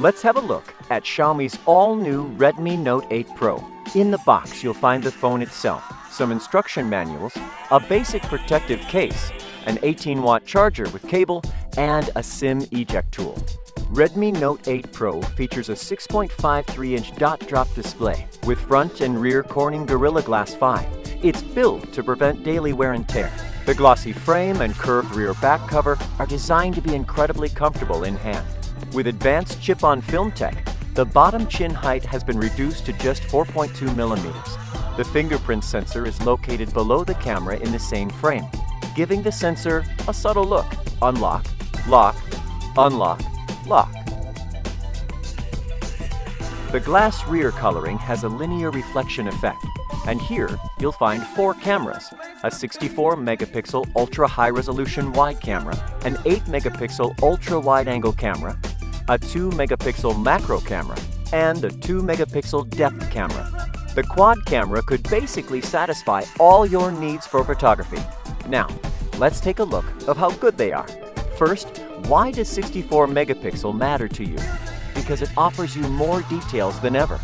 Let's have a look at Xiaomi's all-new Redmi Note 8 Pro. In the box, you'll find the phone itself, some instruction manuals, a basic protective case, an 18-watt charger with cable, and a SIM eject tool. Redmi Note 8 Pro features a 6.53-inch dot-drop display with front and rear Corning Gorilla Glass 5. It's built to prevent daily wear and tear. The glossy frame and curved rear back cover are designed to be incredibly comfortable in hand. With advanced chip-on-film tech, the bottom chin height has been reduced to just 4.2 millimeters. The fingerprint sensor is located below the camera in the same frame, giving the sensor a subtle look. Unlock, lock, unlock, lock. The glass rear coloring has a linear reflection effect, and here you'll find 4 cameras: a 64-megapixel ultra-high-resolution wide camera, an 8-megapixel ultra-wide-angle camera, a 2-megapixel macro camera, and a 2-megapixel depth camera. The quad camera could basically satisfy all your needs for photography. Now, let's take a look of how good they are. First, why does 64 megapixel matter to you? Because it offers you more details than ever.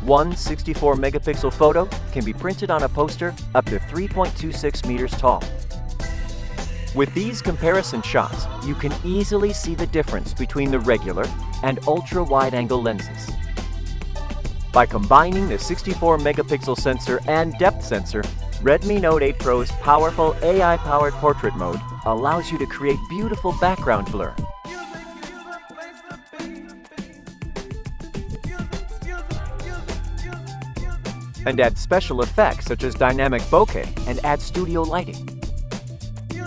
One 64 megapixel photo can be printed on a poster up to 3.26 meters tall. With these comparison shots, you can easily see the difference between the regular and ultra-wide-angle lenses. By combining the 64 megapixel sensor and depth sensor, Redmi Note 8 Pro's powerful AI-powered portrait mode allows you to create beautiful background blur. And add special effects such as dynamic bokeh and add studio lighting.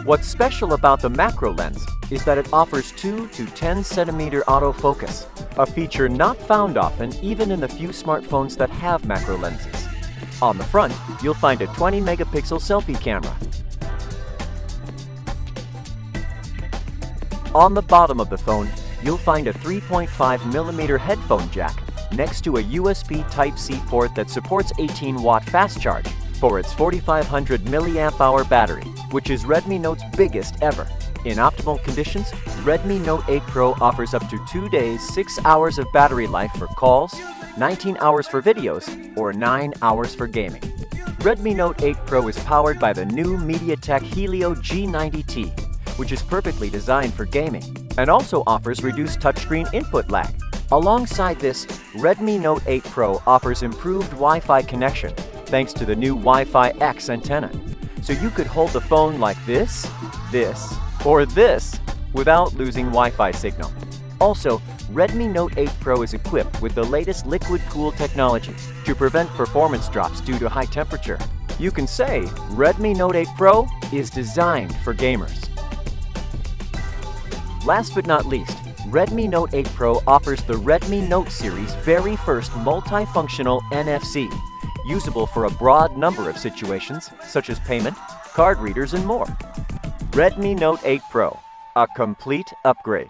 What's special about the macro lens is that it offers 2 to 10 centimeter autofocus, a feature not found often even in the few smartphones that have macro lenses. On the front, you'll find a 20 megapixel selfie camera. On the bottom of the phone, you'll find a 3.5 millimeter headphone jack next to a USB Type-C port that supports 18-watt fast charge for its 4500 milliamp-hour battery, which is Redmi Note's biggest ever. In optimal conditions, Redmi Note 8 Pro offers up to 2 days, 6 hours of battery life for calls, 19 hours for videos, or 9 hours for gaming. Redmi Note 8 Pro is powered by the new MediaTek Helio G90T, which is perfectly designed for gaming, and also offers reduced touchscreen input lag. Alongside this, Redmi Note 8 Pro offers improved Wi-Fi connection thanks to the new Wi-Fi X antenna. So you could hold the phone like this, or this without losing Wi-Fi signal. Also, Redmi Note 8 Pro is equipped with the latest liquid cool technology to prevent performance drops due to high temperature. You can say Redmi Note 8 Pro is designed for gamers. Last but not least, Redmi Note 8 Pro offers the Redmi Note series' very first multifunctional NFC, usable for a broad number of situations such as payment, card readers, and more. Redmi Note 8 Pro, a complete upgrade.